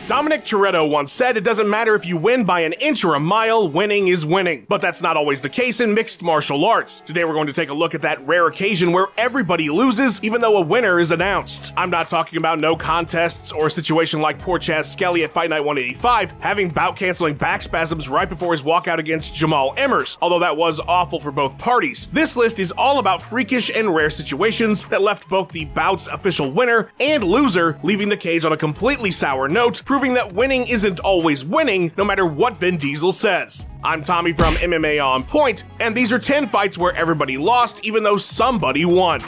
Dominic Toretto once said, "It doesn't matter if you win by an inch or a mile, winning is winning." But that's not always the case in mixed martial arts. Today we're going to take a look at that rare occasion where everybody loses even though a winner is announced. I'm not talking about no contests or a situation like poor Chaz Skelly at Fight Night 185, having bout-canceling back spasms right before his walkout against Jamal Emmers, although that was awful for both parties. This list is all about freakish and rare situations that left both the bout's official winner and loser leaving the cage on a completely sour note, proving that winning isn't always winning, no matter what Vin Diesel says. I'm Tommy from MMA On Point, and these are 10 fights where everybody lost even though somebody won.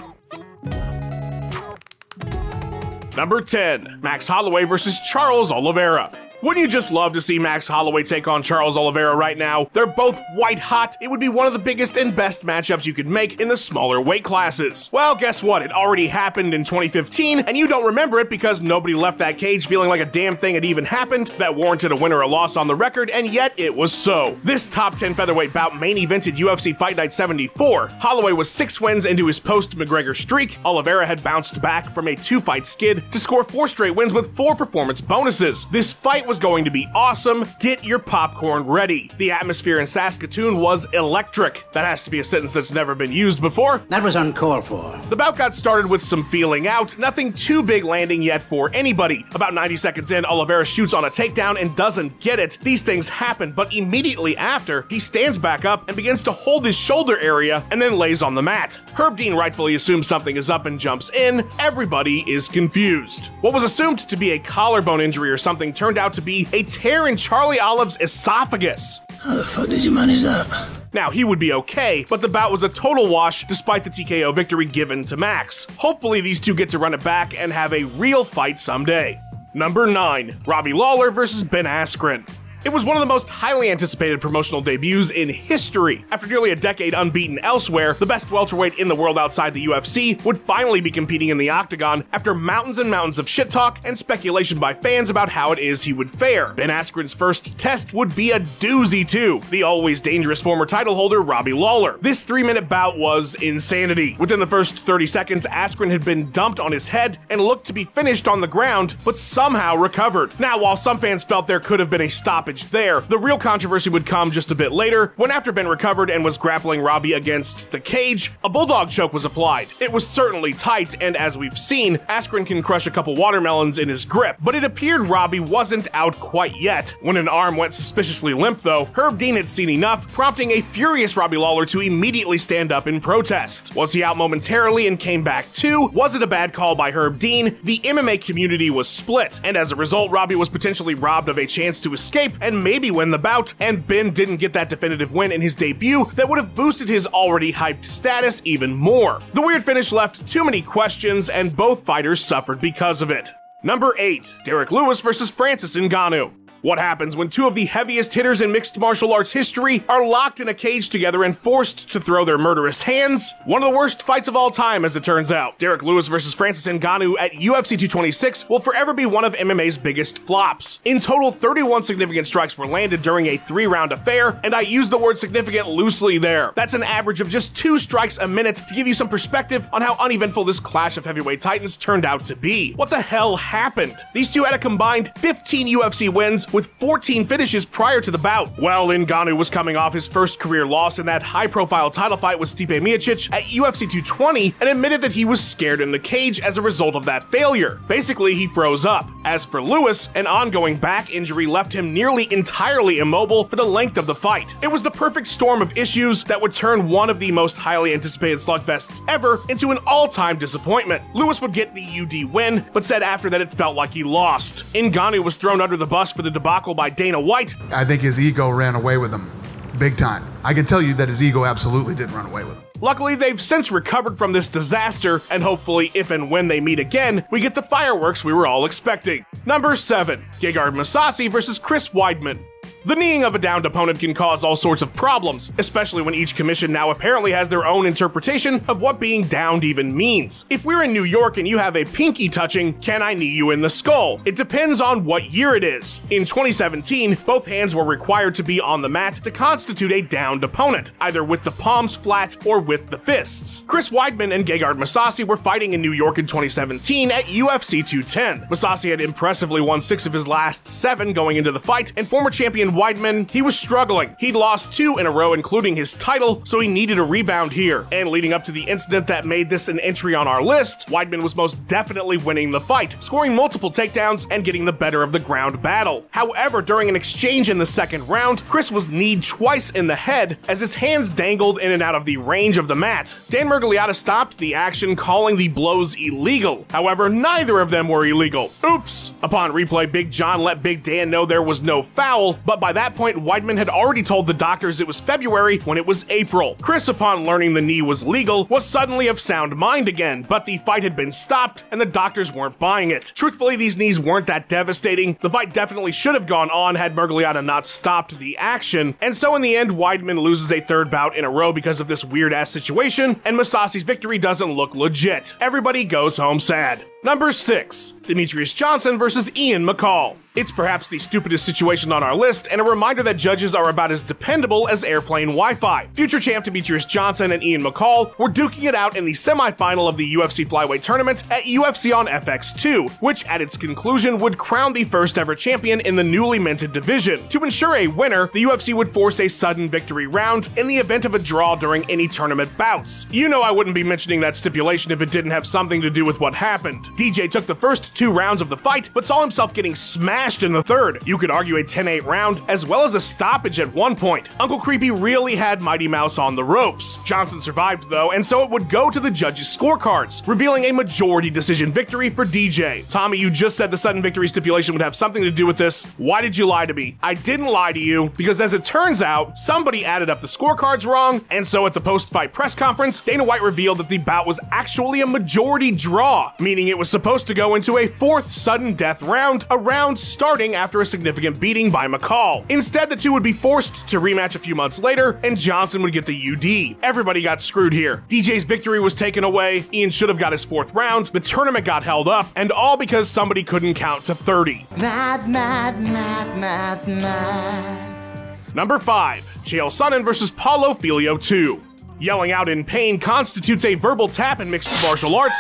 Number 10. Max Holloway versus Charles Oliveira. Wouldn't you just love to see Max Holloway take on Charles Oliveira right now? They're both white hot. It would be one of the biggest and best matchups you could make in the smaller weight classes. Well, guess what? It already happened in 2015, and you don't remember it because nobody left that cage feeling like a damn thing had even happened that warranted a win or a loss on the record, and yet it was so. This top 10 featherweight bout main evented UFC Fight Night 74. Holloway was 6 wins into his post-McGregor streak. Oliveira had bounced back from a 2-fight skid to score 4 straight wins with 4 performance bonuses. This fight was going to be awesome. Get your popcorn ready. The atmosphere in Saskatoon was electric. That has to be a sentence that's never been used before. That was uncalled for. The bout got started with some feeling out, nothing too big landing yet for anybody. About 90 seconds in, Oliveira shoots on a takedown and doesn't get it. These things happen, but immediately after, he stands back up and begins to hold his shoulder area and then lays on the mat. Herb Dean rightfully assumes something is up and jumps in. Everybody is confused. What was assumed to be a collarbone injury or something turned out to be a tear in Charlie Olive's esophagus. How the fuck did you manage that? Now, he would be okay, but the bout was a total wash despite the TKO victory given to Max. Hopefully these two get to run it back and have a real fight someday. Number 9. Robbie Lawler versus Ben Askren. It was one of the most highly anticipated promotional debuts in history. After nearly a decade unbeaten elsewhere, the best welterweight in the world outside the UFC would finally be competing in the octagon after mountains and mountains of shit talk and speculation by fans about how it is he would fare. Ben Askren's first test would be a doozy too, the always dangerous former title holder Robbie Lawler. This 3-minute bout was insanity. Within the first 30 seconds, Askren had been dumped on his head and looked to be finished on the ground, but somehow recovered. Now, while some fans felt there could have been a stoppage there, the real controversy would come just a bit later, when after Ben recovered and was grappling Robbie against the cage, a bulldog choke was applied. It was certainly tight, and as we've seen, Askren can crush a couple watermelons in his grip, but it appeared Robbie wasn't out quite yet. When an arm went suspiciously limp though, Herb Dean had seen enough, prompting a furious Robbie Lawler to immediately stand up in protest. Was he out momentarily and came back too? Was it a bad call by Herb Dean? The MMA community was split, and as a result, Robbie was potentially robbed of a chance to escape and maybe win the bout, and Ben didn't get that definitive win in his debut that would have boosted his already hyped status even more. The weird finish left too many questions, and both fighters suffered because of it. Number 8. Derrick Lewis versus Francis Ngannou. What happens when two of the heaviest hitters in mixed martial arts history are locked in a cage together and forced to throw their murderous hands? One of the worst fights of all time, as it turns out. Derrick Lewis versus Francis Ngannou at UFC 226 will forever be one of MMA's biggest flops. In total, 31 significant strikes were landed during a 3-round affair, and I use the word significant loosely there. That's an average of just 2 strikes a minute to give you some perspective on how uneventful this clash of heavyweight titans turned out to be. What the hell happened? These two had a combined 15 UFC wins with 14 finishes prior to the bout. Well, Ngannou was coming off his first career loss in that high-profile title fight with Stipe Miocic at UFC 220 and admitted that he was scared in the cage as a result of that failure. Basically, he froze up. As for Lewis, an ongoing back injury left him nearly entirely immobile for the length of the fight. It was the perfect storm of issues that would turn one of the most highly anticipated slugfests ever into an all-time disappointment. Lewis would get the UD win, but said after that it felt like he lost. Ngannou was thrown under the bus for the debacle by Dana White. I think his ego ran away with him, big time. I can tell you that his ego absolutely did run away with him. Luckily, they've since recovered from this disaster, and hopefully, if and when they meet again, we get the fireworks we were all expecting. Number 7. Gegard Mousasi versus Chris Weidman. The kneeing of a downed opponent can cause all sorts of problems, especially when each commission now apparently has their own interpretation of what being downed even means. If we're in New York and you have a pinky touching, can I knee you in the skull? It depends on what year it is. In 2017, both hands were required to be on the mat to constitute a downed opponent, either with the palms flat or with the fists. Chris Weidman and Gegard Mousasi were fighting in New York in 2017 at UFC 210. Mousasi had impressively won 6 of his last 7 going into the fight, and former champion Weidman, he was struggling. He'd lost 2 in a row, including his title, so he needed a rebound here. And leading up to the incident that made this an entry on our list, Weidman was most definitely winning the fight, scoring multiple takedowns and getting the better of the ground battle. However, during an exchange in the second round, Chris was kneed twice in the head as his hands dangled in and out of the range of the mat. Dan Miragliotta stopped the action, calling the blows illegal. However, neither of them were illegal. Oops! Upon replay, Big John let Big Dan know there was no foul, but by that point, Weidman had already told the doctors it was February when it was April. Chris, upon learning the knee was legal, was suddenly of sound mind again, but the fight had been stopped and the doctors weren't buying it. Truthfully, these knees weren't that devastating. The fight definitely should have gone on had Miragliotta not stopped the action, and so in the end, Weidman loses a 3rd bout in a row because of this weird-ass situation, and Mousasi's victory doesn't look legit. Everybody goes home sad. Number 6. Demetrious Johnson versus Ian McCall. It's perhaps the stupidest situation on our list, and a reminder that judges are about as dependable as airplane Wi-Fi. Future champ Demetrious Johnson and Ian McCall were duking it out in the semi-final of the UFC Flyweight tournament at UFC on FX2, which at its conclusion would crown the first ever champion in the newly minted division. To ensure a winner, the UFC would force a sudden victory round in the event of a draw during any tournament bouts. You know I wouldn't be mentioning that stipulation if it didn't have something to do with what happened. DJ took the first 2 rounds of the fight, but saw himself getting smashed in the 3rd. You could argue a 10-8 round, as well as a stoppage at one point. Uncle Creepy really had Mighty Mouse on the ropes. Johnson survived though, and so it would go to the judges' scorecards, revealing a majority decision victory for DJ. Tommy, you just said the sudden victory stipulation would have something to do with this. Why did you lie to me? I didn't lie to you, because as it turns out, somebody added up the scorecards wrong, and so at the post-fight press conference, Dana White revealed that the bout was actually a majority draw, meaning it was supposed to go into a 4th sudden death round, a round starting after a significant beating by McCall. Instead, the two would be forced to rematch a few months later, and Johnson would get the UD. Everybody got screwed here. DJ's victory was taken away, Ian should have got his 4th round, the tournament got held up, and all because somebody couldn't count to 30. Math, math, math, math, math. Number 5. CHAEL Sonnen versus Paulo Filho 2. Yelling out in pain constitutes a verbal tap in mixed martial arts.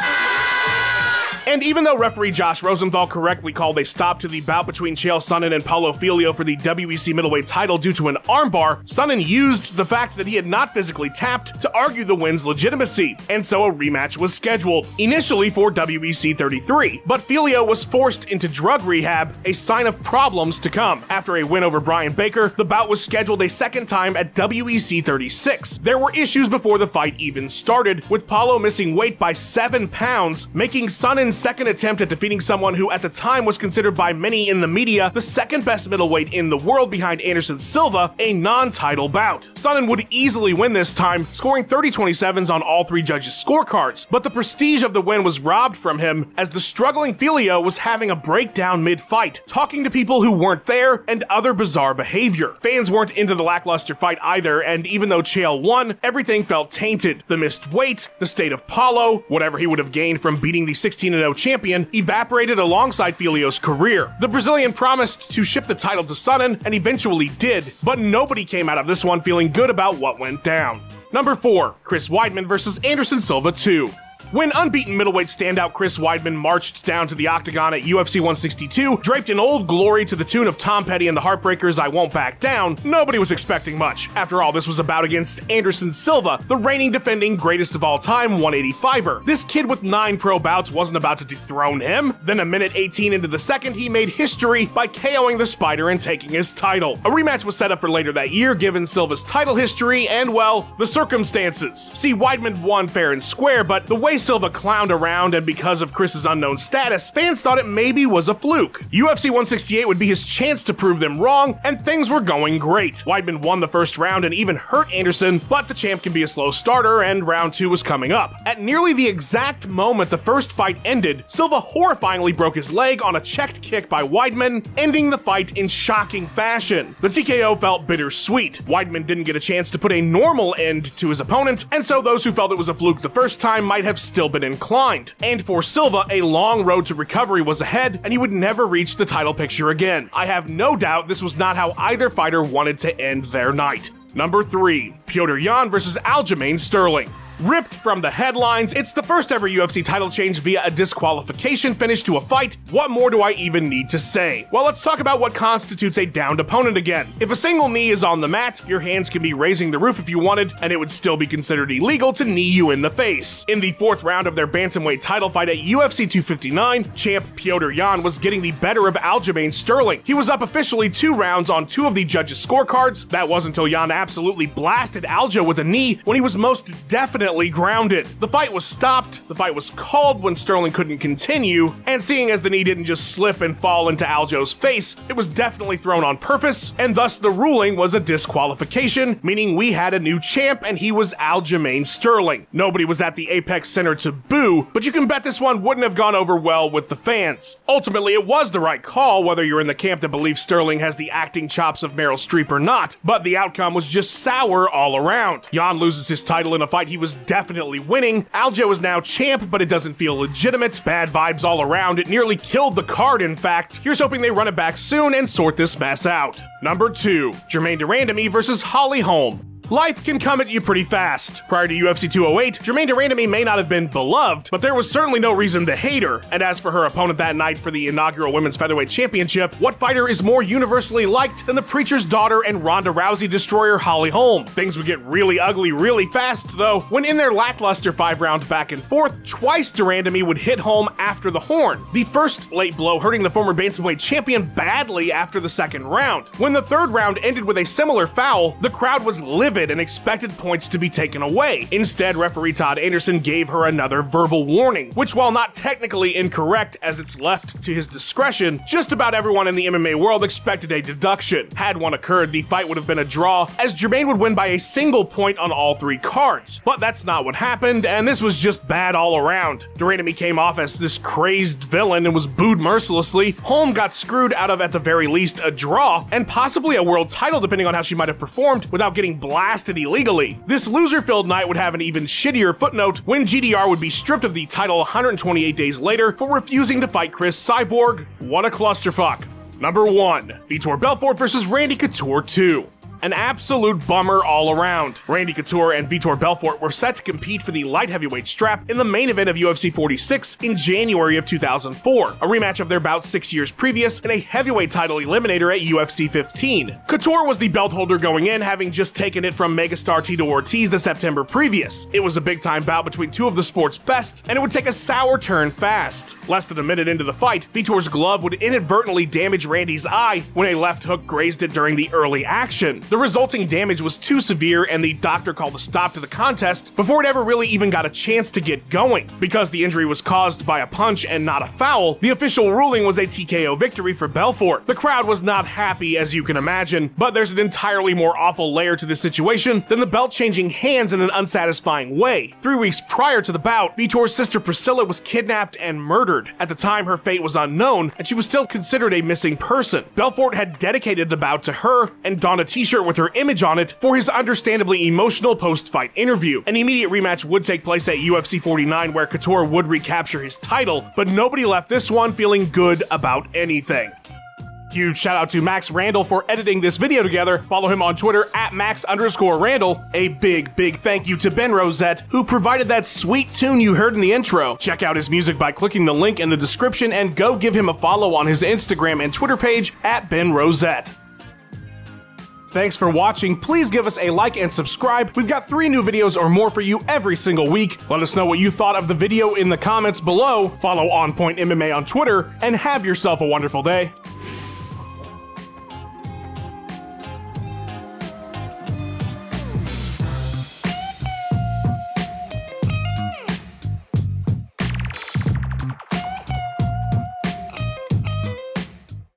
And even though referee Josh Rosenthal correctly called a stop to the bout between CHAEL Sonnen and Paulo Filho for the WEC middleweight title due to an armbar, Sonnen used the fact that he had not physically tapped to argue the win's legitimacy, and so a rematch was scheduled, initially for WEC 33. But Filho was forced into drug rehab, a sign of problems to come. After a win over Brian Baker, the bout was scheduled a second time at WEC 36. There were issues before the fight even started, with Paulo missing weight by 7 pounds, making Sonnen's second attempt at defeating someone who at the time was considered by many in the media the second best middleweight in the world behind Anderson Silva, a non-title bout. Sonnen would easily win this time, scoring 30-27s on all 3 judges' scorecards, but the prestige of the win was robbed from him as the struggling Filho was having a breakdown mid-fight, talking to people who weren't there and other bizarre behavior. Fans weren't into the lackluster fight either, and even though CHAEL won, everything felt tainted. The missed weight, the state of Paulo, whatever he would have gained from beating the 16-0 champion, evaporated alongside Filho's career. The Brazilian promised to ship the title to Sonnen, and eventually did, but nobody came out of this one feeling good about what went down. Number 4. Chris Weidman versus Anderson Silva 2. When unbeaten middleweight standout Chris Weidman marched down to the octagon at UFC 162, draped in Old Glory to the tune of Tom Petty and the Heartbreakers' I Won't Back Down, nobody was expecting much. After all, this was a bout against Anderson Silva, the reigning defending greatest of all time 185er. This kid with 9 pro bouts wasn't about to dethrone him. Then a minute 18 into the second, he made history by KOing the Spider and taking his title. A rematch was set up for later that year given Silva's title history and, well, the circumstances. See, Weidman won fair and square, but the way way Silva clowned around, and because of Chris's unknown status, fans thought it maybe was a fluke. UFC 168 would be his chance to prove them wrong, and things were going great. Weidman won the first round and even hurt Anderson, but the champ can be a slow starter, and round 2 was coming up. At nearly the exact moment the first fight ended, Silva horrifyingly broke his leg on a checked kick by Weidman, ending the fight in shocking fashion. The TKO felt bittersweet. Weidman didn't get a chance to put a normal end to his opponent, and so those who felt it was a fluke the first time might have still been inclined. And for Silva, a long road to recovery was ahead, and he would never reach the title picture again. I have no doubt this was not how either fighter wanted to end their night. Number 3. Petr Yan versus Aljamain Sterling. Ripped from the headlines, it's the first ever UFC title change via a disqualification finish to a fight. What more do I even need to say? Well, let's talk about what constitutes a downed opponent again. If a single knee is on the mat, your hands can be raising the roof if you wanted, and it would still be considered illegal to knee you in the face. In the 4th round of their bantamweight title fight at UFC 259, champ Petr Yan was getting the better of Aljamain Sterling. He was up officially 2 rounds on 2 of the judges' scorecards. That wasn't until Yan absolutely blasted Aljo with a knee when he was most definitely grounded. The fight was stopped, the fight was called when Sterling couldn't continue, and seeing as the knee didn't just slip and fall into Aljo's face, it was definitely thrown on purpose, and thus the ruling was a disqualification, meaning we had a new champ and he was Aljamain Sterling. Nobody was at the Apex Center to boo, but you can bet this one wouldn't have gone over well with the fans. Ultimately, it was the right call, whether you're in the camp that believes Sterling has the acting chops of Meryl Streep or not, but the outcome was just sour all around. Yan loses his title in a fight he was definitely winning. Aljo is now champ, but it doesn't feel legitimate. Bad vibes all around. It nearly killed the card, in fact. Here's hoping they run it back soon and sort this mess out. Number 2. Jermaine Durandamy versus Holly Holm. Life can come at you pretty fast. Prior to UFC 208, Jermaine Durandamy may not have been beloved, but there was certainly no reason to hate her. And as for her opponent that night for the inaugural Women's Featherweight Championship, what fighter is more universally liked than the Preacher's daughter and Ronda Rousey destroyer Holly Holm? Things would get really ugly really fast, though, when in their lackluster 5-round back and forth, twice Durandamy would hit Holm after the horn. The first late blow hurting the former bantamweight champion badly after the 2nd round. When the 3rd round ended with a similar foul, the crowd was livid and expected points to be taken away. Instead, referee Todd Anderson gave her another verbal warning, which, while not technically incorrect as it's left to his discretion, just about everyone in the MMA world expected a deduction. Had one occurred, the fight would have been a draw, as Jermaine would win by a single point on all 3 cards. But that's not what happened, and this was just bad all around. Durandamy came off as this crazed villain and was booed mercilessly. Holm got screwed out of, at the very least, a draw, and possibly a world title depending on how she might have performed without getting blasted illegally. This loser-filled night would have an even shittier footnote when GDR would be stripped of the title 128 days later for refusing to fight Chris Cyborg. What a clusterfuck. Number 1. Vitor Belfort versus Randy Couture 2. An absolute bummer all around. Randy Couture and Vitor Belfort were set to compete for the light heavyweight strap in the main event of UFC 46 in January of 2004, a rematch of their bout 6 years previous in a heavyweight title eliminator at UFC 15. Couture was the belt holder going in, having just taken it from megastar Tito Ortiz the September previous. It was a big-time bout between 2 of the sport's best, and it would take a sour turn fast. Less than a minute into the fight, Vitor's glove would inadvertently damage Randy's eye when a left hook grazed it during the early action. The resulting damage was too severe, and the doctor called a stop to the contest before it ever really even got a chance to get going. Because the injury was caused by a punch and not a foul, the official ruling was a TKO victory for Belfort. The crowd was not happy, as you can imagine, but there's an entirely more awful layer to this situation than the belt changing hands in an unsatisfying way. 3 weeks prior to the bout, Vitor's sister Priscilla was kidnapped and murdered. At the time, her fate was unknown, and she was still considered a missing person. Belfort had dedicated the bout to her and donned a t-shirt with her image on it for his understandably emotional post-fight interview. An immediate rematch would take place at UFC 49 where Couture would recapture his title, but nobody left this one feeling good about anything. Huge shout out to Max Randall for editing this video together. Follow him on Twitter at Max_Randall. A big thank you to Ben Rosette, who provided that sweet tune you heard in the intro. Check out his music by clicking the link in the description and go give him a follow on his Instagram and Twitter page at Ben Rosette. Thanks for watching. Please give us a like and subscribe. We've got 3 new videos or more for you every single week. Let us know what you thought of the video in the comments below. Follow On Point MMA on Twitter, and have yourself a wonderful day.